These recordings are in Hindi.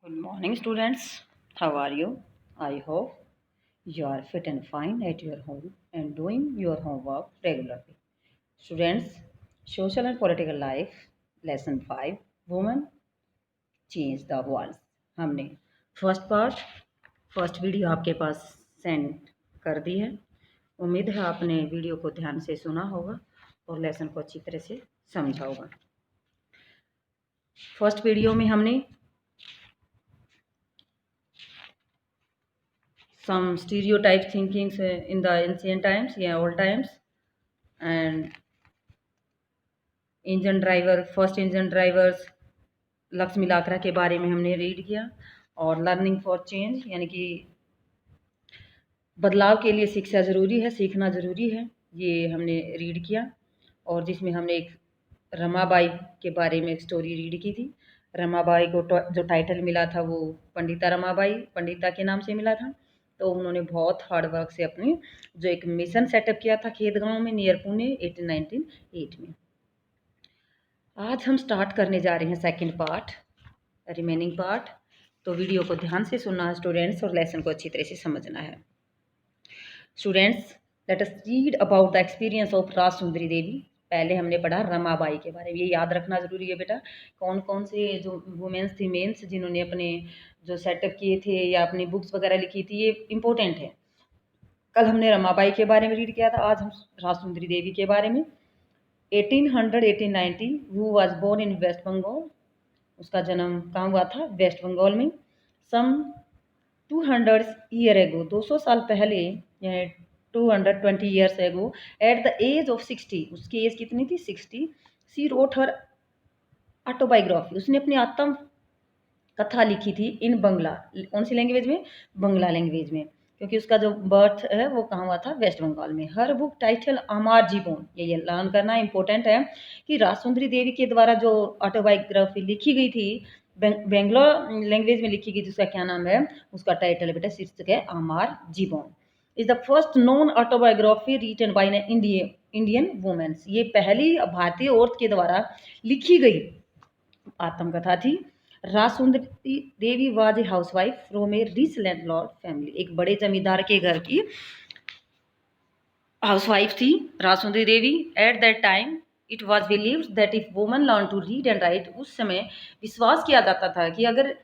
Good morning, students. How are you? I hope you are fit and fine at your home and doing your homework regularly. Students, social and political life, lesson 5, women change the world. हमने फर्स्ट वीडियो आपके पास सेंड कर दी है। उम्मीद है आपने वीडियो को ध्यान से सुना होगा और लेसन को अच्छी तरह से समझा होगा। फर्स्ट वीडियो में हमने some stereotype thinkings in the ancient times, old times, and first engine drivers Lakshmi लाकरा के बारे में हमने रीड किया। और लर्निंग फॉर चेंज यानी कि बदलाव के लिए शिक्षा ज़रूरी है, सीखना ज़रूरी है, ये हमने रीड किया। और जिसमें हमने एक रमाबाई के बारे में एक स्टोरी रीड की थी। रमाबाई को जो टाइटल मिला था वो पंडिता रमाबाई पंडिता के नाम से मिला था। तो उन्होंने बहुत हार्ड वर्क से अपनी जो एक मिशन सेटअप किया था खेत गांव में नियर पुणे 1898 में। आज हम स्टार्ट करने जा रहे हैं सेकंड पार्ट, रिमेनिंग पार्ट। तो वीडियो को ध्यान से सुनना है स्टूडेंट्स और लेसन को अच्छी तरह से समझना है। Students, let us read about the experience of Raj Sundari Devi. पहले हमने पढ़ा रमाबाई के बारे में, ये याद रखना ज़रूरी है बेटा। कौन कौन से जो वुमेन्स थी मेन्स जिन्होंने अपने जो सेटअप किए थे या अपनी बुक्स वगैरह लिखी थी, ये इंपॉर्टेंट है। कल हमने रमाबाई के बारे में रीड किया था, आज हम राज सुंदरी देवी के बारे में। 1890 who was born in West Bengal. उसका जन्म कहाँ हुआ था? वेस्ट बंगाल में। सम 200 ईयर एगो, 200 साल पहले, 220 years ago, at the age of 60, उसकी एज कितनी थी? 60। सी रोट हर ऑटोबायोग्राफी, उसने अपनी आत्म कथा लिखी थी इन बंगला। कौन सी लैंग्वेज में? बंगला लैंग्वेज में, क्योंकि उसका जो बर्थ है वो कहाँ हुआ था? वेस्ट बंगाल में। हर बुक टाइटल अमार जीवन, ये लर्न करना इंपॉर्टेंट है कि राजसुंदरी देवी के द्वारा जो ऑटोबायोग्राफी लिखी गई थी बेंगलोर लैंग्वेज में लिखी गई थी, उसका क्या नाम है? उसका टाइटल है बेटा, शीर्षक है Amar Jiban. Is the first non autobiography written by an Indian womens. ये पहली भारतीय औरत के द्वारा लिखी गई आत्मकथा थी। Rajsundari Devi was a housewife from a rich landlord family, एक बड़े जमींदार के घर की हाउसवाइफ थी Rajsundari Devi. At that time it was believed that if woman learn to read and write, उस समय विश्वास किया जाता था कि अगर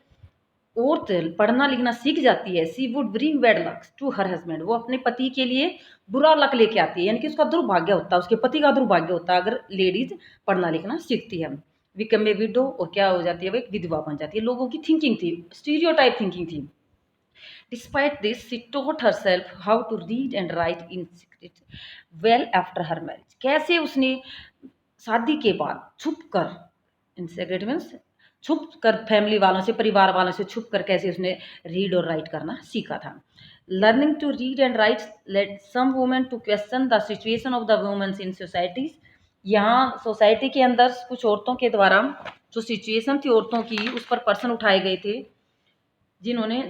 औरत पढ़ना लिखना सीख जाती है, she would bring bad luck to her husband, वो अपने पति के लिए बुरा लक लेके आती है, यानी कि उसका दुर्भाग्य होता है, उसके पति का दुर्भाग्य होता है अगर लेडीज पढ़ना लिखना सीखती है। बिकम ए विडो, और क्या हो जाती है? वो एक विधवा बन जाती है। लोगों की थिंकिंग थी, स्टीरियोटाइप थिंकिंग थी। Despite this she taught herself how to read and write in secret well after her marriage. कैसे उसने शादी के बाद छुप कर, इन सीक्रेट मीन्स छुप कर, फैमिली वालों से, परिवार वालों से छुप कर कैसे उसने रीड और राइट करना सीखा था। Learning to read and write let some women to question the situation of the womens in societies. यहाँ सोसाइटी के अंदर कुछ औरतों के द्वारा जो सिचुएशन थी औरतों की, उस पर प्रश्न उठाए गए थे। जिन्होंने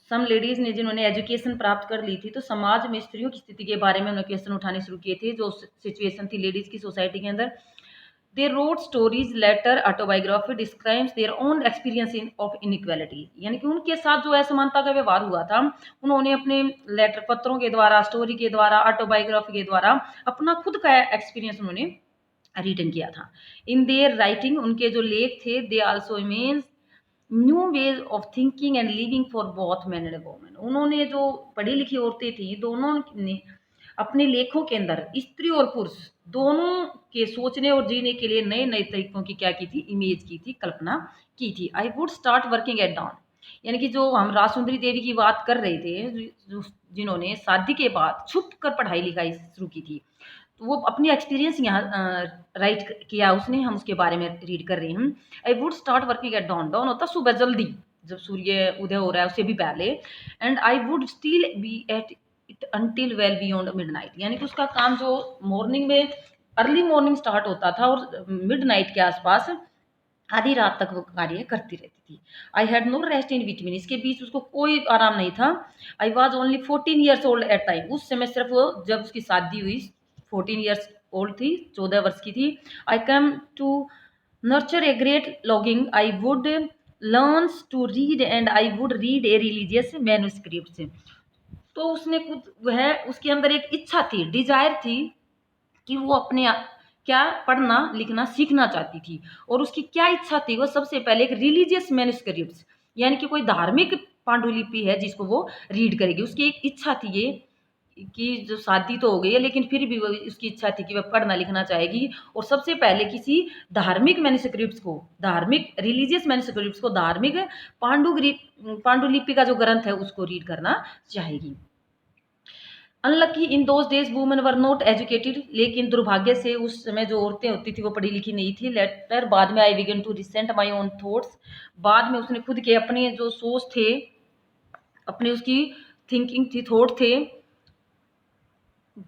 सम लेडीज ने जिन्होंने एजुकेशन प्राप्त कर ली थी, तो समाज में स्त्रियों की स्थिति के बारे में उन्होंने क्वेश्चन उठाने शुरू किए थे। जो सिचुएशन थी लेडीज की सोसाइटी के अंदर, they wrote stories, letter, autobiography describes their own experience of inequality, यानी कि उनके साथ जो असमानता का व्यवहार हुआ था, उन्होंने अपने लेटर पत्रों के द्वारा, स्टोरी के द्वारा, ऑटोबायोग्राफी के द्वारा अपना खुद का एक्सपीरियंस उन्होंने रिटन किया था। इन देयर राइटिंग, उनके जो लेख थे, they also means new ways of thinking and living for both man and women. उन्होंने जो पढ़ी लिखी औरतें थी, दोनों ने अपने लेखों के अंदर स्त्री और पुरुष दोनों के सोचने और जीने के लिए नए नए तरीकों की क्या की थी? इमेज की थी, कल्पना की थी। I would start working at down, यानी कि जो हम राजसुंदरी देवी की बात कर रहे थे, जिन्होंने शादी के बाद छुप कर पढ़ाई लिखाई शुरू की थी, तो वो अपनी एक्सपीरियंस यहाँ राइट किया उसने, हम उसके बारे में रीड कर रहे हैं। I would start working at down, down होता सुबह जल्दी, जब सूर्य उदय हो रहा है उससे भी पहले। And I would still be at it until well beyond midnight, यानी कि उसका काम जो मॉर्निंग में अर्ली मॉर्निंग स्टार्ट होता था और मिडनाइट के आसपास आधी रात तक वो कार्य करती रहती थी। I had no rest in between, इसके बीच उसको कोई आराम नहीं था। I was only 14 years old at time, उस समय सिर्फ वो, जब उसकी शादी हुई 14 ईयर्स ओल्ड थी, 14 वर्ष की थी। I come to nurture a great longing, I would learns to read and I would read a religious manuscripts. तो उसने कुछ वह उसके अंदर एक इच्छा थी, डिजायर थी कि वो अपने क्या पढ़ना लिखना सीखना चाहती थी। और उसकी क्या इच्छा थी, वो सबसे पहले एक रिलीजियस मैन्युस्क्रिप्ट्स यानी कि कोई धार्मिक पांडुलिपि है जिसको वो रीड करेगी। उसकी एक इच्छा थी ये कि जो शादी तो हो गई है लेकिन फिर भी वो उसकी इच्छा थी कि वह पढ़ना लिखना चाहेगी और सबसे पहले किसी धार्मिक मैन्युस्क्रिप्ट्स को, धार्मिक रिलीजियस मैन्युस्क्रिप्ट्स को, धार्मिक पांडुलिपि का जो ग्रंथ है उसको रीड करना चाहेगी। Unlucky in those days women were not educated, लेकिन दुर्भाग्य से उस समय जो औरतें होती थी वो पढ़ी लिखी नहीं थी। लेटर बाद में I began to recent my own thoughts, बाद में उसने खुद के अपने जो सोच थे, अपने उसकी थिंकिंग थी, थॉट थे,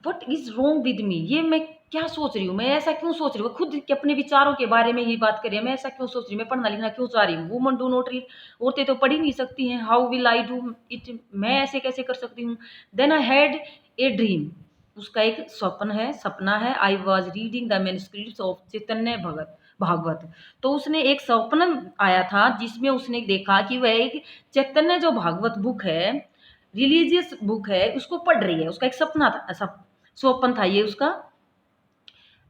what is wrong with me, ये मैं क्या सोच रही हूँ, मैं ऐसा क्यों सोच रही हूँ, खुद के अपने विचारों के बारे में ही बात करिए, मैं ऐसा क्यों सोच रही हूँ, मैं पढ़ना लिखना क्यों चाह रही हूँ। वुमन डू नॉट रीड, औरतें तो पढ़ ही नहीं सकती हैं, how will I do it, मैं ऐसे कैसे कर सकती हूँ। Then I had a dream, उसका एक स्वप्न है, सपना है। I was reading the manuscripts of Chaitanya Bhagavat, तो उसने एक स्वप्न आया था जिसमें उसने देखा कि वह एक चैतन्य जो भागवत बुक है, रिलीजियस बुक है, उसको पढ़ रही है। उसका एक सपना था, ऐसा स्वप्न था ये उसका।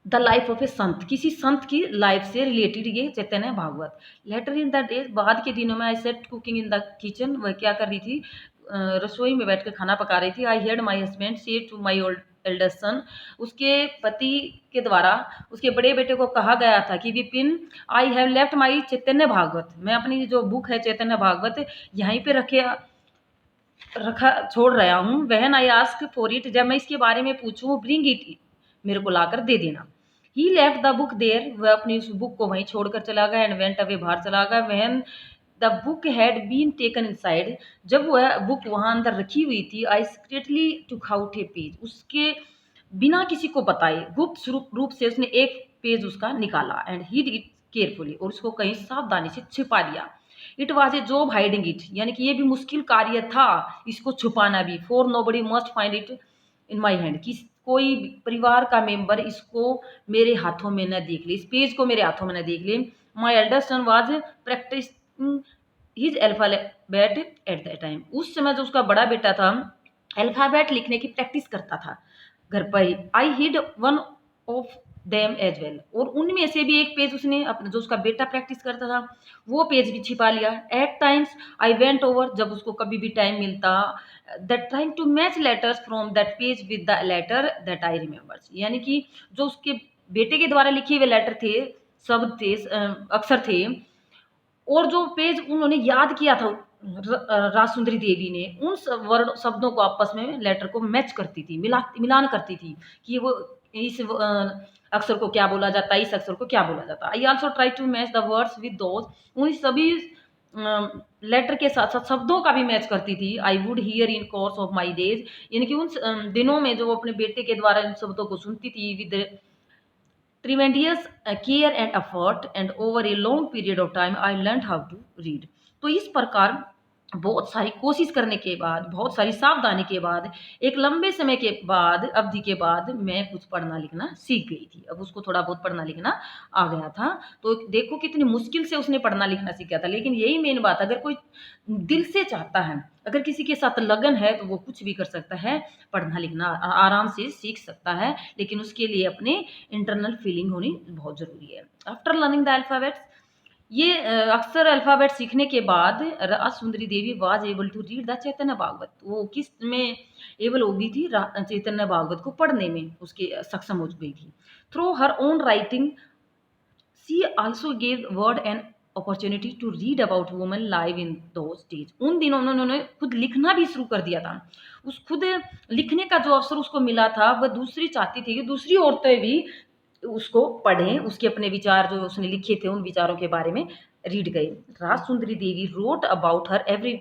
द लाइफ ऑफ ए संत, किसी संत की लाइफ से रिलेटेड ये Chaitanya Bhagavat. Later in the days, बाद के दिनों में I set cooking in the kitchen, वह क्या कर रही थी, रसोई में बैठकर खाना पका रही थी। I heard my husband say to my old elder son, उसके पति के द्वारा उसके बड़े बेटे को कहा गया था कि Vipin, I have left my Chaitanya Bhagavat, मैं अपनी जो बुक है चैतन्य भागवत यहीं पे रखा छोड़ रहा हूँ। वहन आई आस्क फॉर इट, जब मैं इसके बारे में पूछूँ, ब्रिंग इट, मेरे को लाकर दे देना। ही लेफ्ट द बुक देयर, वह अपनी उस बुक को वहीं छोड़कर चला गया। एंड वेंट अवे, बाहर चला गया। When the book had been taken inside, जब वह बुक वहां अंदर रखी हुई थी, I secretly took out a page, उसके बिना किसी को बताए गुप्त रूप से उसने एक पेज उसका निकाला। एंड हिड इट केयरफुली, और उसको कहीं सावधानी से छिपा लिया। It was a job hiding it, यानी कि ये भी मुश्किल कार्य था इसको छुपाना भी। For nobody must find it in my hand, कि कोई परिवार का मेंबर इसको मेरे हाथों में न देख ले, इस पेज को मेरे हाथों में न देख ले। My elder son was practice his alphabet at the time, उस समय जो उसका बड़ा बेटा था अल्फाबेट लिखने की प्रैक्टिस करता था घर पर ही। I hid one of them as well, और उनमें से भी एक पेज उसने अपना जो उसका बेटा प्रैक्टिस करता था वो पेज भी छिपा लिया। At times I went over, जब उसको कभी भी टाइम मिलता, that trying to match letters from that page with the letter that I remember, यानी कि जो उसके बेटे के द्वारा लिखे हुए लेटर थे, शब्द थे, अक्षर थे, और जो पेज उन्होंने याद किया था राजसुंदरी देवी ने, उन वर्ड शब्दों को आपस में लेटर को मैच करती थी, मिलान करती थी कि वो इस अक्षर को क्या बोला जाता है, इस अक्षर को क्या बोला जाता है। I also try to match the words with those, उन सभी लेटर के साथ साथ शब्दों का भी मैच करती थी। I would here in course of my days, यानी कि उन दिनों में जो वो अपने बेटे के द्वारा इन शब्दों को सुनती थी, with tremendous care and effort, and over a long period of time I learned how to read। तो इस प्रकार बहुत सारी कोशिश करने के बाद, बहुत सारी सावधानी के बाद, एक लंबे समय के बाद, अवधि के बाद मैं कुछ पढ़ना लिखना सीख गई थी। अब उसको थोड़ा बहुत पढ़ना लिखना आ गया था। तो देखो कितनी मुश्किल से उसने पढ़ना लिखना सीखा था। लेकिन यही मेन बात, अगर कोई दिल से चाहता है, अगर किसी के साथ लगन है, तो वो कुछ भी कर सकता है, पढ़ना लिखना आराम से सीख सकता है। लेकिन उसके लिए अपने इंटरनल फीलिंग होनी बहुत ज़रूरी है। आफ्टर लर्निंग द अल्फ़ाबेट्स, ये अक्सर अल्फ़ाबेट सीखने के बाद Rajsundari Devi was able to read the Chaitanya Bhagavat, वो किस में एबल हो गई थी, चैतन्य भागवत को पढ़ने में उसके सक्षम हो गई थी। Through her own writing she also gave word and opportunity to read about women live in those days, उन दिनों में उन्होंने खुद लिखना भी शुरू कर दिया था। उस खुद लिखने का जो अवसर उसको मिला था, वह दूसरी चाहती थी कि दूसरी औरतें भी उसको पढ़ें, उसके अपने विचार जो उसने लिखे थे उन विचारों के बारे में रीड करें। Rajsundari Devi wrote about her every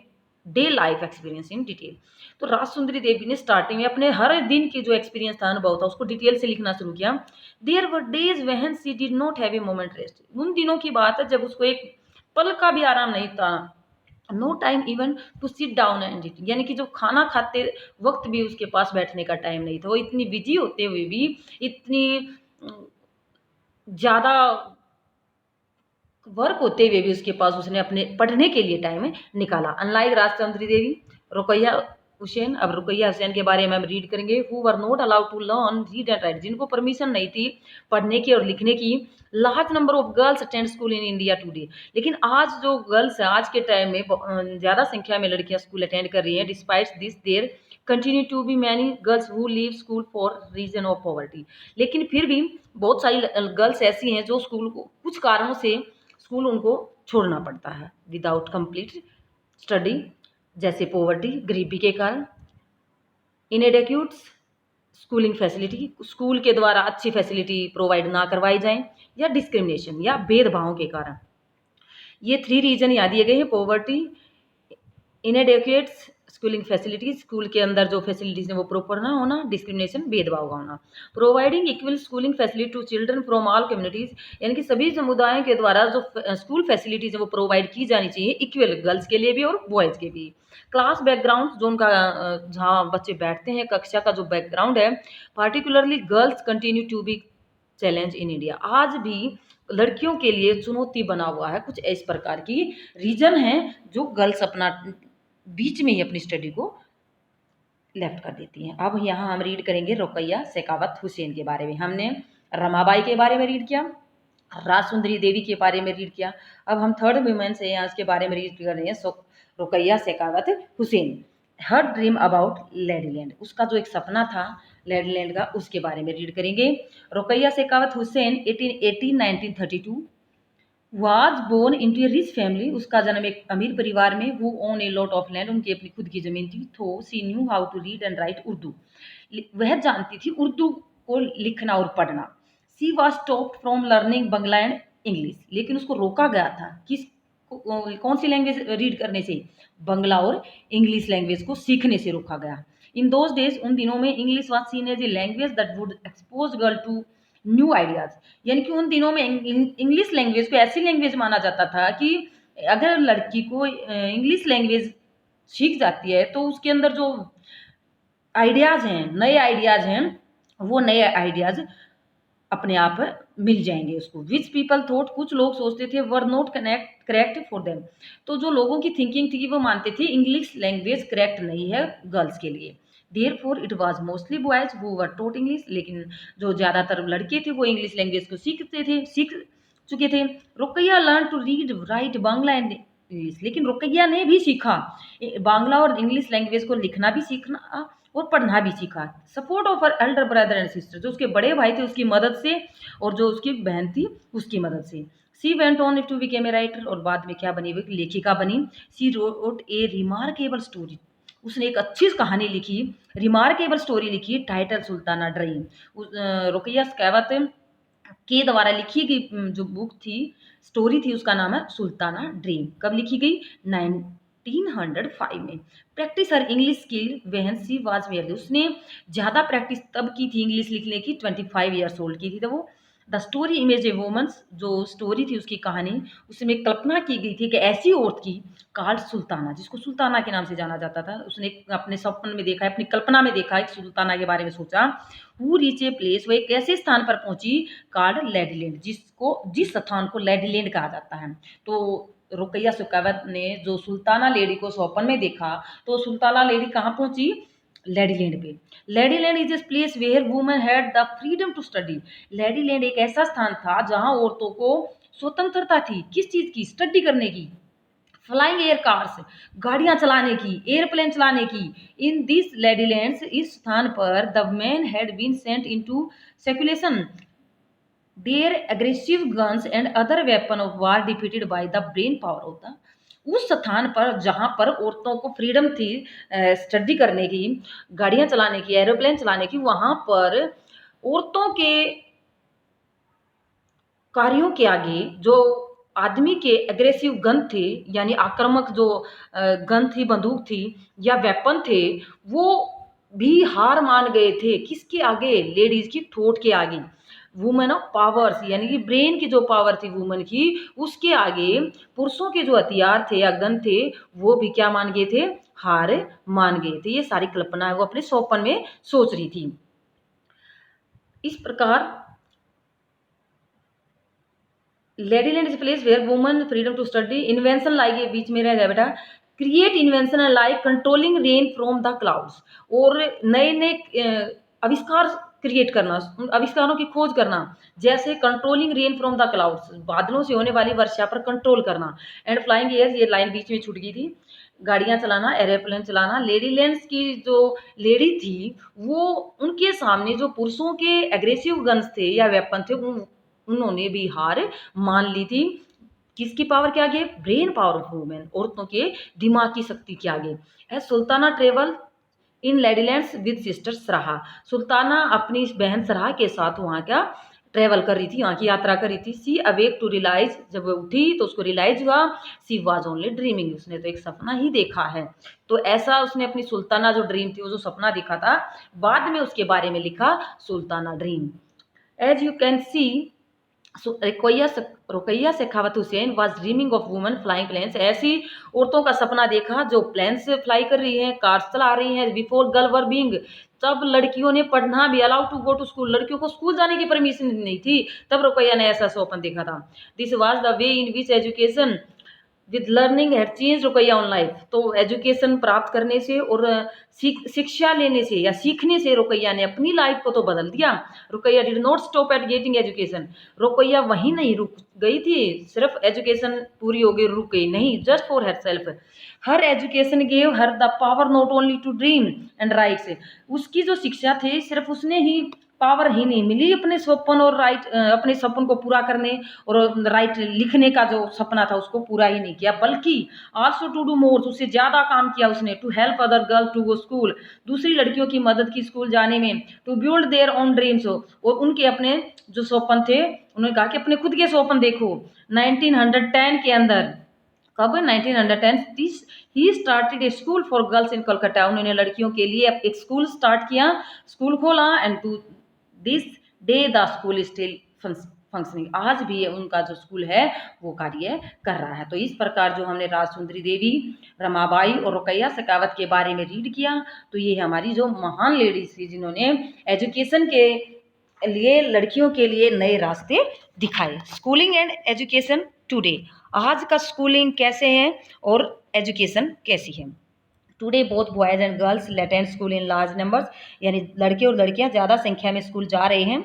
day life experience in detail, तो राजसुंदरी देवी ने स्टार्टिंग में अपने हर दिन की जो एक्सपीरियंस था, अनुभव था, उसको डिटेल से लिखना शुरू किया। There were days when she did not have a moment rest, उन दिनों की बात है जब उसको एक पल का भी आराम नहीं था। No time even to sit down and eat, यानी कि जो खाना खाते वक्त भी उसके पास बैठने का टाइम नहीं था। वो इतनी बिजी होते हुए भी, इतनी ज़्यादा वर्क होते हुए भी उसके पास उसने अपने पढ़ने के लिए टाइम निकाला। अनलाइक राजचंद्री देवी, रुकैया हुसैन। अब रुकैया हुसैन के बारे में हम रीड करेंगे। Who were not allowed to learn read and write, जिनको परमिशन नहीं थी पढ़ने की और लिखने की। Large number of girls attend school in India today, लेकिन आज जो गर्ल्स है आज के टाइम में ज़्यादा संख्या में लड़कियां स्कूल अटेंड कर रही हैं। Despite this there continue to be many girls who leave school for reason of poverty, लेकिन फिर भी बहुत सारी गर्ल्स ऐसी हैं जो स्कूल को कुछ कारणों से स्कूल उनको छोड़ना पड़ता है विदाउट कंप्लीट स्टडी, जैसे पॉवर्टी गरीबी के कारण, इनएडेक्यूट स्कूलिंग फैसिलिटी स्कूल के द्वारा अच्छी फैसिलिटी प्रोवाइड ना करवाई जाए, या डिस्क्रिमिनेशन या भेदभाव के कारण। ये 3 रीजन यहाँ दिए गए हैं। Poverty, inadequate schooling facilities, school के अंदर जो फैसिलिटीज हैं वो प्रॉपर ना होना, डिस्क्रिमिनेशन भेदभाव का होना। Providing equal schooling facility to children from all communities, यानी कि सभी समुदायों के द्वारा जो स्कूल फैसिलिटीज है वो प्रोवाइड की जानी चाहिए इक्वल, गर्ल्स के लिए भी और बॉयज़ के भी। क्लास बैकग्राउंड, जो उनका जहाँ बच्चे बैठते हैं कक्षा का जो बैकग्राउंड है, particularly girls continue to be challenge in India, आज भी लड़कियों के लिए चुनौती बना हुआ है। कुछ इस प्रकार की रीजन है जो गर्ल्स अपना बीच में ही अपनी स्टडी को लेफ्ट कर देती हैं। अब यहाँ हम रीड करेंगे रुकैया शेखावत हुसैन के बारे में। हमने रमाबाई के बारे में रीड किया, राजसुंदरी देवी के बारे में रीड किया। अब हम थर्ड वुमेन से यहाँ इसके बारे में रीड कर रहे हैं, Rukaiya Shekhawat Hussain. Her dream about Ladyland, उसका जो एक सपना था लेडीलैंड का, उसके बारे में रीड करेंगे। Rukaiya Shekhawat Hussain 1932 was born into a rich family, उसका जन्म एक अमीर परिवार में। Who own a lot of land, उनकी अपनी खुद की जमीन थी। Though she knew how to read and write Urdu, वह जानती थी उर्दू को लिखना और पढ़ना। She was stopped from learning Bangla and English, लेकिन उसको रोका गया था किस कौन सी लैंग्वेज रीड करने से, बंगला और इंग्लिश लैंग्वेज को सीखने से रोका गया। इन दोज डेज, उन दिनों में, English was seen as a language that would expose girl to new ideas, यानी कि उन दिनों में इंग्लिश लैंग्वेज को ऐसी लैंग्वेज माना जाता था कि अगर लड़की को इंग्लिश लैंग्वेज सीख जाती है तो उसके अंदर जो आइडियाज़ हैं, नए आइडियाज़ हैं, वो नए आइडियाज़ अपने आप मिल जाएंगे उसको। विच पीपल थॉट, कुछ लोग सोचते थे, were not correct for them, तो जो लोगों की थिंकिंग थी वो मानते थे इंग्लिश लैंग्वेज करेक्ट नहीं है गर्ल्स के लिए। Therefore it was mostly boys who were taught English, लेकिन जो ज़्यादातर लड़के थे वो इंग्लिश लैंग्वेज को सीख चुके थे। Rukaiya learn to read write Bangla and English, लेकिन रुकैया ने भी सीखा बांग्ला और इंग्लिश लैंग्वेज को लिखना भी सीखना और पढ़ना भी सीखा। Support of her Elder brother and sister, जो उसके बड़े भाई थे उसकी मदद से और जो उसकी बहन थी उसकी मदद से। She went on to became a writer, और बाद में क्या बनी, वो लेखिका बनी। She wrote a remarkable story, उसने एक अच्छी कहानी लिखी, रिमार्केबल स्टोरी लिखी, टाइटल सुल्ताना ड्रीम। रुकैया शेखावत के द्वारा लिखी गई जो बुक थी, स्टोरी थी, उसका नाम है सुल्ताना ड्रीम। कब लिखी गई, 1905 में। Practice her English skill when she was married, उसने ज़्यादा प्रैक्टिस तब की थी इंग्लिश लिखने की, 25 ईयर्स ओल्ड की थी तो वो। The story image a woman's, जो स्टोरी थी उसकी कहानी, उसमें कल्पना की गई थी कि ऐसी औरत की कार्ड सुल्ताना, जिसको सुल्ताना के नाम से जाना जाता था, उसने अपने सपन में देखा, अपनी कल्पना में देखा, एक सुल्ताना के बारे में सोचा। हु रीच ए प्लेस, वो एक ऐसे स्थान पर पहुंची, कार्ड लेडीलैंड, जिस स्थान को लेडीलैंड कहा जाता है। तो रुकैया शेखावत ने जो सुल्ताना लेडी को स्वप्न में देखा, तो सुल्ताना लेडी कहाँ पहुंची, लेडीलैंड पे। Ladyland is a place where women had the freedom to study, Ladyland एक ऐसा स्थान था जहां औरतों को स्वतंत्रता थी, किस चीज की, स्टडी करने की। फ्लाइंग एयर कार्स, गाड़ियां चलाने की, एयरप्लेन चलाने की। इन दिस लेडीलैंड्स, इस स्थान पर the man had been sent into seclusion, their aggressive guns and other weapon of war defeated by the brain power of the, उस स्थान पर जहां पर औरतों को फ्रीडम थी स्टडी करने की, गाड़ियां चलाने की, एरोप्लेन चलाने की, वहां पर औरतों के कार्यों के आगे जो आदमी के एग्रेसिव गन थे, यानी आक्रामक जो गन थी, बंदूक थी या वेपन थे, वो भी हार मान गए थे। किसके आगे, लेडीज की थॉट के आगे, वुमेन ऑफ पावर्स, यानी कि ब्रेन की जो पावर थी वुमेन की, उसके आगे पुरुषों के जो हथियार थे या गन थे वो भी क्या मान गए थे, हार मान गए थे। ये सारी कल्पना वो अपने स्वप्न में सोच रही थी। इस प्रकार Ladyland is place where woman freedom to study. Invention like, ये बीच में रह गया बेटा, create invention like controlling rain from the clouds, और नए नए आविष्कार क्रिएट करना, आविष्कारों की खोज करना, जैसे controlling rain from the clouds, बादलों से होने वाली वर्षा पर कंट्रोल करना, एंड फ्लाइंग एयर, ये लाइन बीच में छूट गई थी, गाड़ियां चलाना, एरोप्लेन चलाना। लेडी लैंड्स की जो लेडी थी वो, उनके सामने जो पुरुषों के एग्रेसिव गन्स थे या वेपन थे, उन्होंने भी हार मान ली थी। किसकी पावर के आगे? ब्रेन पावर ऑफ वुमेन, औरतों के दिमाग की शक्ति के आगे। है Sultana travel in Ladylands with sister Sara, Sultana अपनी इस बहन सराहा के साथ वहाँ का ट्रेवल कर रही थी, वहाँ की यात्रा कर रही थी। सी अवेक टू रियलाइज, जब वो उठी तो उसको रियलाइज हुआ, सी वाज ओनली ड्रीमिंग, उसने तो एक सपना ही देखा है। तो ऐसा उसने अपनी सुल्ताना जो ड्रीम थी, वो जो सपना देखा था, बाद में उसके बारे में लिखा Sultana dream. As you can see, Rukaiya Shekhawat Hussain was dreaming of woman flying planes, ऐसी औरतों का सपना देखा जो प्लेन्स फ्लाई कर रही हैं, कार्स चला रही हैं। बिफोर गर्ल वर बीइंग, तब लड़कियों ने पढ़ना भी allowed to go to school, लड़कियों को स्कूल जाने की परमिशन नहीं थी, तब रुकैया ने ऐसा स्वप्न देखा था। This was the way in which education with learning had change Rukaiya on life, तो एजुकेशन प्राप्त करने से और शिक्षा लेने से या सीखने से रुकैया ने अपनी लाइफ को तो बदल दिया। Rukaiya did not stop at getting education, Rukaiya वहीं नहीं रुक गई थी, सिर्फ एजुकेशन पूरी हो गई रुक गई नहीं, just for herself, her education gave her the power not only to dream and rights, उसकी जो शिक्षा थी सिर्फ उसने ही पावर ही नहीं मिली अपने स्वप्न और राइट, अपने सपन को पूरा करने और राइट लिखने का जो सपना था उसको पूरा ही नहीं किया, बल्कि आल्सो टू डू मोर, उससे ज्यादा काम किया उसने, to help other girl to go school, दूसरी लड़कियों की मदद की स्कूल जाने में, to build their own dreams, और उनके अपने जो स्वप्न थे, उन्होंने कहा कि अपने खुद के स्वप्न देखो। 1910 के अंदर, कब? 1910 he started a school for girls in Kolkata, उन्होंने लड़कियों के लिए एक स्कूल स्टार्ट किया, स्कूल खोला, and to this day the school still functioning, आज भी उनका जो स्कूल है वो कार्य कर रहा है। तो इस प्रकार जो हमने राजसुंदरी देवी, रमाबाई और रुकैया शेखावत के बारे में रीड किया, तो ये हमारी जो महान लेडीज थी जिन्होंने एजुकेशन के लिए, लड़कियों के लिए नए रास्ते दिखाए। स्कूलिंग एंड एजुकेशन टुडे, आज का स्कूलिंग कैसे है और एजुकेशन कैसी है। Today both boys and girls attend school in large numbers, यानी लड़के और लड़कियां ज़्यादा संख्या में स्कूल जा रहे हैं।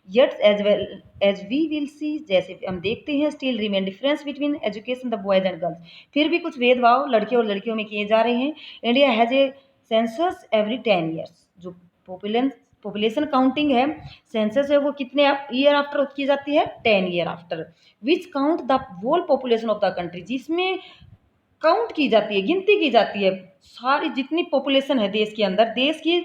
Yet as well as we will see, जैसे हम देखते हैं, still remain difference between education the boys and girls, फिर भी कुछ भेदभाव लड़के और लड़कियों में किए जा रहे हैं। India has a census every 10 years, जो पॉपुलेशन काउंटिंग है, सेंसस है, वो कितने ईयर आफ्टर की जाती है? 10 year after, which count the whole population of the country, जिसमें काउंट की जाती है, गिनती की जाती है सारी जितनी पॉपुलेशन है देश के अंदर, देश की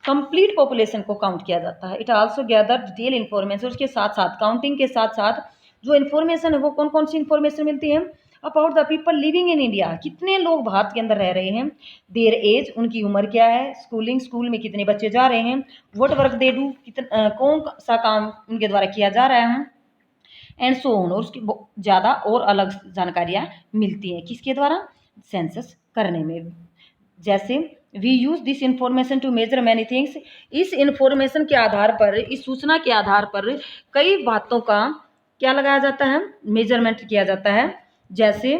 कंप्लीट पॉपुलेशन को काउंट किया जाता है। It also gather detail information, उसके साथ साथ काउंटिंग के साथ साथ जो इन्फॉर्मेशन है वो कौन कौन सी इन्फॉर्मेशन मिलती है? About the people living in India, कितने लोग भारत के अंदर रह रहे हैं, देयर एज, उनकी उम्र क्या है, स्कूलिंग, स्कूल में कितने बच्चे जा रहे हैं, व्हाट वर्क दे डू, कितना कौन सा काम उनके द्वारा किया जा रहा है, एंड सो ऑन, और उसकी ज़्यादा और अलग जानकारियाँ मिलती हैं किसके द्वारा? सेंसस करने में। जैसे we use this information to measure many things, इस इंफॉर्मेशन के आधार पर, इस सूचना के आधार पर कई बातों का क्या लगाया जाता है? मेजरमेंट किया जाता है। जैसे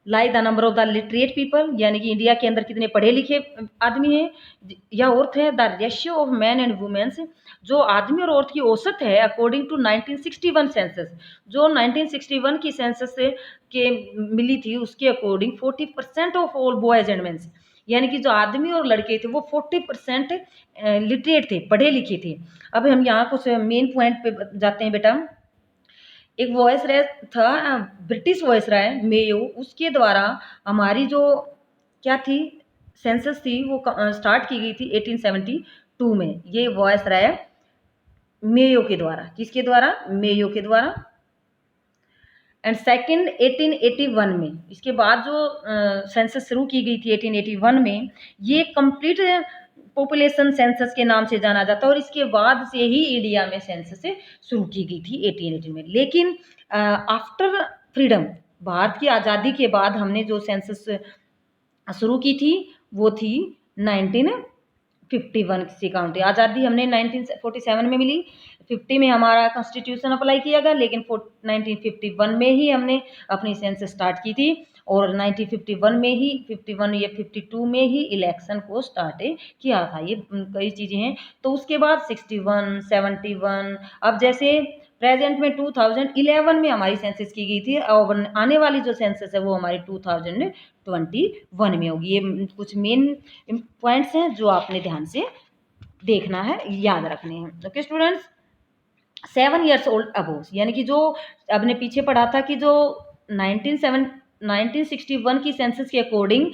like the number of the literate people, यानी कि इंडिया के अंदर कितने पढ़े लिखे आदमी हैं या औरत है। The ratio of man and womens, जो आदमी और औरत की औसत है अकॉर्डिंग टू 1961 सेंसस, जो 1961 की सेंसस से के मिली थी उसके according 40% of all boys and mens, यानी कि जो आदमी और लड़के थे वो 40% लिटरेट थे, पढ़े लिखे थे। अब हम यहाँ कुछ मेन पॉइंट पे जाते हैं बेटा। एक वॉइस रहे था, ब्रिटिश वॉइस रहे मेयो, उसके द्वारा हमारी जो क्या थी सेंसस थी वो स्टार्ट की गई थी 1872 में। ये वॉइस रहे मेयो के द्वारा, किसके द्वारा? मेयो के द्वारा। एंड सेकंड 1881 में, इसके बाद जो सेंसस शुरू की गई थी 1881 में, ये कंप्लीट पॉपुलेशन सेंसस के नाम से जाना जाता है, और इसके बाद से ही इंडिया में सेंसस शुरू की गई थी 1880 में। लेकिन आफ्टर फ्रीडम, भारत की आज़ादी के बाद हमने जो सेंसस शुरू की थी वो थी 51 से काउंट है। आज़ादी हमने 1947 में मिली, 50 में हमारा कॉन्स्टिट्यूशन अप्लाई किया गया, लेकिन 1951 में ही हमने अपनी सेंसस स्टार्ट की थी, और 1951 में ही 51 या 52 में ही इलेक्शन को स्टार्ट किया था। ये कई चीज़ें हैं। तो उसके बाद 61, 71, अब जैसे प्रेजेंट में 2011 में हमारी सेंसस की गई थी, और आने वाली जो सेंसस है वो हमारी 2021 में होगी। ये कुछ मेन पॉइंट्स हैं जो आपने ध्यान से देखना है, याद रखने हैं। Okay students, 7 years old above, यानी कि जो आपने पीछे पढ़ा था कि जो 1961 की सेंसस के अकॉर्डिंग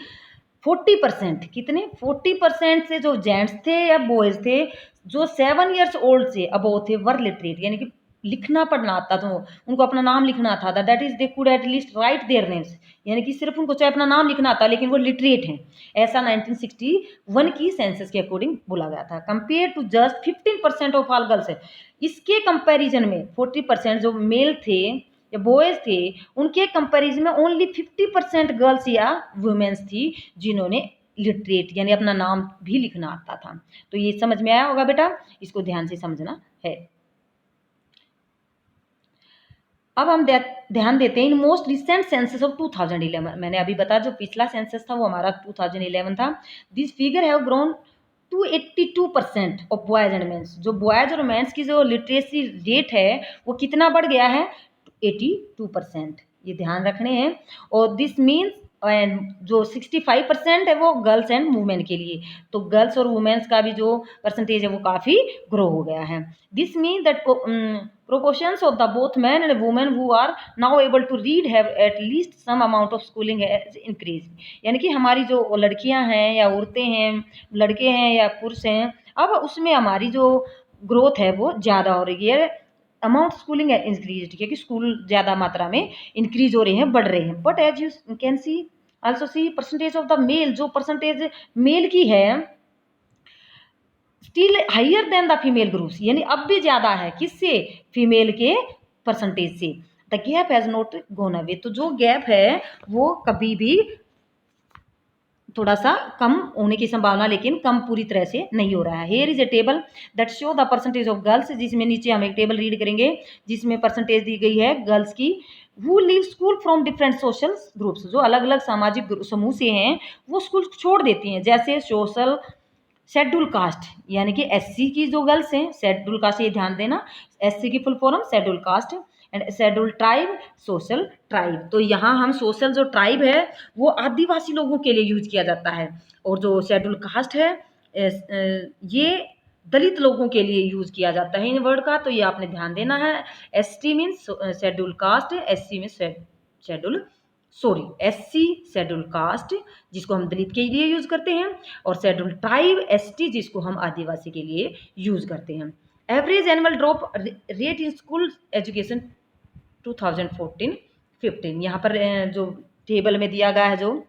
40%, कितने 40% से जो जेंट्स थे या बॉयज थे जो 7 ईयर्स ओल्ड से अबोव थे वर लिटरेट, यानी कि लिखना पढ़ना आता था, उनको अपना नाम लिखना आता था। That is they could at least right their names, यानी कि सिर्फ उनको चाहे अपना नाम लिखना आता लेकिन वो लिटरेट हैं, ऐसा 1961 की सेंसस के अकॉर्डिंग बोला गया था। Compare to just 15% of all girls है, इसके कंपैरिजन में 40% जो मेल थे या बॉयज थे उनके कंपैरिजन में ओनली 50% गर्ल्स या वुमेन्स थी जिन्होंने लिटरेट यानी अपना नाम भी लिखना आता था। तो ये समझ में आया होगा बेटा, इसको ध्यान से समझना है। अब हम ध्यान देते हैं in most recent census of 2011। मैंने अभी बताया जो पिछला सेंसस था वो हमारा 2011 था। This figure have grown to 82% of boys and mens, जो बॉयज और मेन्स की जो लिटरेसी रेट है वो कितना बढ़ गया है, 82%, ये ध्यान रखने हैं। और दिस मीन्स एंड जो 65% है वो गर्ल्स एंड वुमेन के लिए, तो गर्ल्स और वुमेन्स का भी जो परसेंटेज है वो काफ़ी ग्रो हो गया है। This mean that proportions of the both men and women who are now able to read have at least some amount of schooling has increased, यानी कि हमारी जो लड़कियां हैं या औरतें हैं, लड़के हैं या पुरुष हैं, अब उसमें हमारी जो ग्रोथ है वो ज़्यादा हो रही है। अमाउंट स्कूलिंग है इंक्रीज, क्योंकि स्कूल ज़्यादा मात्रा में इंक्रीज हो रहे हैं, बढ़ रहे हैं। But as you can see also see percentage of the male, जो परसेंटेज मेल की है still higher than the female groups, यानी अब भी ज़्यादा है किससे, फीमेल के परसेंटेज से। The gap has not gone away, तो जो गैप है वो कभी भी थोड़ा सा कम होने की संभावना, लेकिन कम पूरी तरह से नहीं हो रहा है। Here is a table that show the percentage of girls, जिसमें नीचे हम एक टेबल रीड करेंगे जिसमें परसेंटेज दी गई है गर्ल्स की who leave school from different social groups, जो अलग अलग सामाजिक समूह से हैं वो स्कूल छोड़ देती हैं। जैसे सोशल शेड्यूल कास्ट, यानी कि एससी की जो गर्ल्स हैं, शेड्यूल कास्ट, ये ध्यान देना, एससी की full form schedule caste, and schedule tribe, social tribe. तो यहाँ हम सोशल जो ट्राइब है वो आदिवासी लोगों के लिए यूज किया जाता है, और जो शेड्यूल कास्ट है ये दलित लोगों के लिए यूज किया जाता है इन वर्ड का। तो ये आपने ध्यान देना है। ST means schedule caste, SC means SC schedule caste जिसको हम दलित के लिए यूज करते हैं, और शेड्यूल ट्राइब एसटी जिसको हम आदिवासी के लिए यूज करते हैं। Average annual drop rate in school education 2014-15, यहाँ पर जो टेबल में दिया गया है जो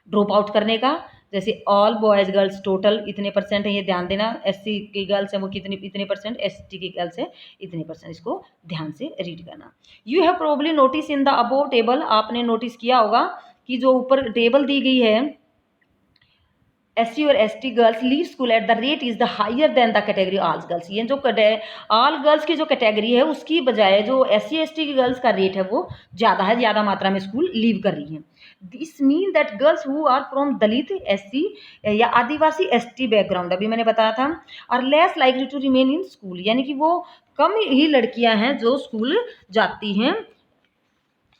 ड्रॉप आउट करने का, जैसे ऑल बॉयज गर्ल्स टोटल इतने परसेंट है, ये ध्यान देना। एससी की गर्ल्स है वो कितने इतने परसेंट, एसटी की गर्ल्स है इतने परसेंट, इसको ध्यान से रीड करना। You have probably notice in the above table, आपने नोटिस किया होगा कि जो ऊपर टेबल दी गई है एससी और ST girls leave school at the rate is the higher than the category all girls, ये जो ऑल गर्ल्स की जो कैटेगरी है उसकी बजाय जो एससी एसटी की गर्ल्स का रेट है वो ज़्यादा है, ज़्यादा मात्रा में स्कूल लीव कर रही हैं। This mean that girls who are from Dalit SC या आदिवासी एसटी बैकग्राउंड, अभी मैंने बताया था, are less likely to remain in school, यानी कि वो कम ही लड़कियां हैं जो स्कूल जाती हैं,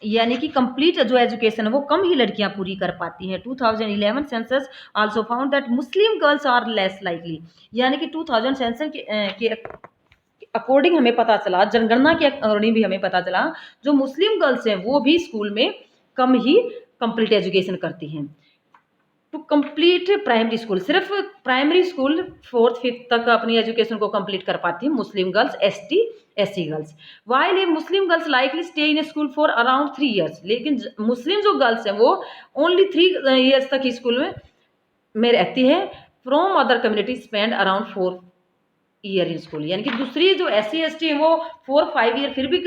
यानी कि कंप्लीट जो एजुकेशन है वो कम ही लड़कियां पूरी कर पाती हैं। 2011 census also found that Muslim girls are less likely, यानी कि 2000 सेंसस के अकॉर्डिंग हमें पता चला, जनगणना के अकॉर्डिंग भी हमें पता चला जो मुस्लिम गर्ल्स हैं वो भी स्कूल में कम ही कंप्लीट एजुकेशन करती हैं। टू कंप्लीट प्राइमरी स्कूल, सिर्फ प्राइमरी स्कूल 4th 5th तक अपनी एजुकेशन को कंप्लीट कर पाती हैं मुस्लिम girls, ST SC girls. While a Muslim girls likely stay in school for around 3 years, लेकिन मुस्लिम जो गर्ल्स हैं वो ओनली 3 ईयर्स तक स्कूल में रहती है। From other community spend around 4 year in school, यानी कि दूसरी जो एससी एसटी है वो 4-5 ईयर फिर भी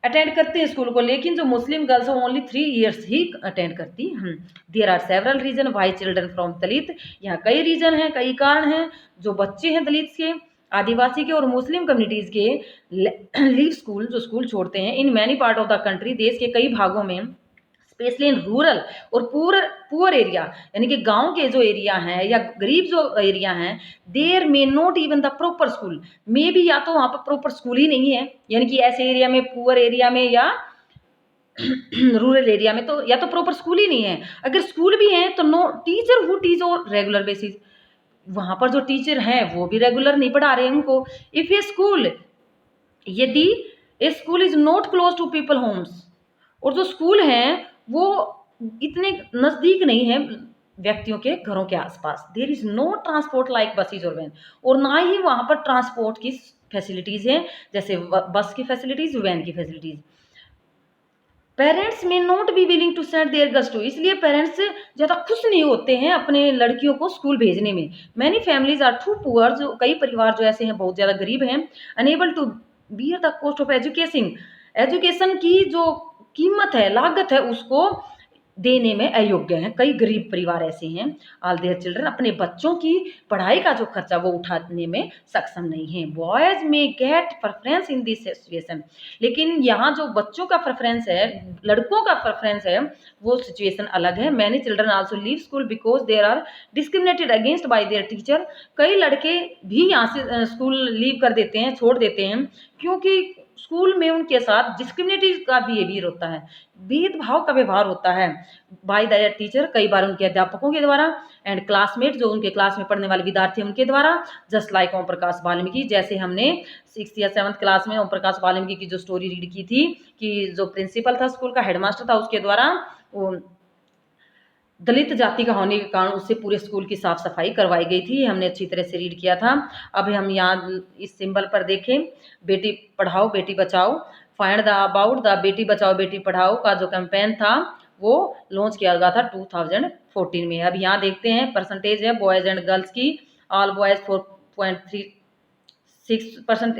अटेंड करते हैं स्कूल को, लेकिन जो मुस्लिम गर्ल्स हैं ओनली 3 years ही अटेंड करती हैं। There are several reason why children from Dalit, यहाँ कई रीजन हैं, कई कारण हैं जो बच्चे हैं दलित के, आदिवासी के और मुस्लिम कम्युनिटीज़ के लीव स्कूल, जो स्कूल छोड़ते हैं in many part of the country, देश के कई भागों में, स्पेशली इन रूरल और पुअर एरिया, यानी कि गांव के जो एरिया हैं या गरीब जो एरिया हैं, there may not even the proper school, मे भी या तो वहाँ पर प्रॉपर स्कूल ही नहीं है, यानी कि ऐसे एरिया में, पुअर एरिया में या रूरल एरिया में तो या तो प्रॉपर स्कूल ही नहीं है, अगर स्कूल भी हैं तो no teacher who teach on regular basis, वहाँ पर जो टीचर हैं वो भी रेगुलर नहीं पढ़ा रहे हैं उनको। इफ़ ए स्कूल, यदि a school is not close to people homes, और जो स्कूल हैं वो इतने नज़दीक नहीं है व्यक्तियों के घरों के आसपास, there is no transport like buses और वैन, और ना ही वहाँ पर ट्रांसपोर्ट की फैसिलिटीज़ हैं जैसे बस की फैसिलिटीज़, वैन की facilities. Parents may not be willing to send their girls to, इसलिए पेरेंट्स ज़्यादा खुश नहीं होते हैं अपने लड़कियों को स्कूल भेजने में। Many families are too poor, जो कई परिवार जो ऐसे हैं बहुत ज़्यादा गरीब हैं, unable to bear the cost of education, education की जो कीमत है, लागत है, उसको देने में अयोग्य हैं। कई गरीब परिवार ऐसे हैं, ऑल देयर चिल्ड्रन, अपने बच्चों की पढ़ाई का जो खर्चा वो उठाने में सक्षम नहीं है। Boys may get preference in this situation, लेकिन यहाँ जो बच्चों का प्रेफरेंस है, लड़कों का प्रेफरेंस है, वो सिचुएशन अलग है। Many children also leave school because they are discriminated against by their teacher, कई लड़के भी यहाँ से स्कूल लीव कर देते हैं, छोड़ देते हैं, क्योंकि स्कूल में उनके साथ डिस्क्रिमिनेटिव का बिहेवियर होता है, भेदभाव का व्यवहार होता है बाय द टीचर, कई बार उनके अध्यापकों के द्वारा, एंड क्लासमेट, जो उनके क्लास में पढ़ने वाले विद्यार्थी उनके द्वारा, जस्ट लाइक ओम प्रकाश वाल्मीकि, जैसे हमने 6th या 7th क्लास में ओम प्रकाश वाल्मीकि की जो स्टोरी रीड की थी कि जो प्रिंसिपल था स्कूल का, हेडमास्टर था, उसके द्वारा वो दलित जाति का होने के कारण उससे पूरे स्कूल की साफ सफाई करवाई गई थी, हमने अच्छी तरह से रीड किया था। अब हम यहाँ इस सिंबल पर देखें, Beti Padhao Beti Bachao, find the about the Beti Bachao Beti Padhao का जो कैंपेन था वो लॉन्च किया गया था 2014 में। अब यहाँ देखते हैं परसेंटेज है बॉयज़ एंड गर्ल्स की, all boys 4.36%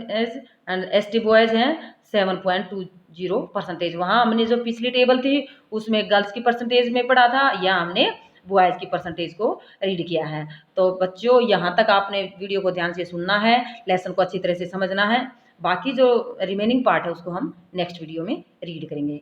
and ST boys हैं 7.20%। वहाँ हमने जो पिछली टेबल थी उसमें गर्ल्स की परसेंटेज में पढ़ा था, या हमने बॉयज़ की परसेंटेज को रीड किया है। तो बच्चों यहाँ तक आपने वीडियो को ध्यान से सुनना है, लेसन को अच्छी तरह से समझना है, बाकी जो रिमेनिंग पार्ट है उसको हम नेक्स्ट वीडियो में रीड करेंगे।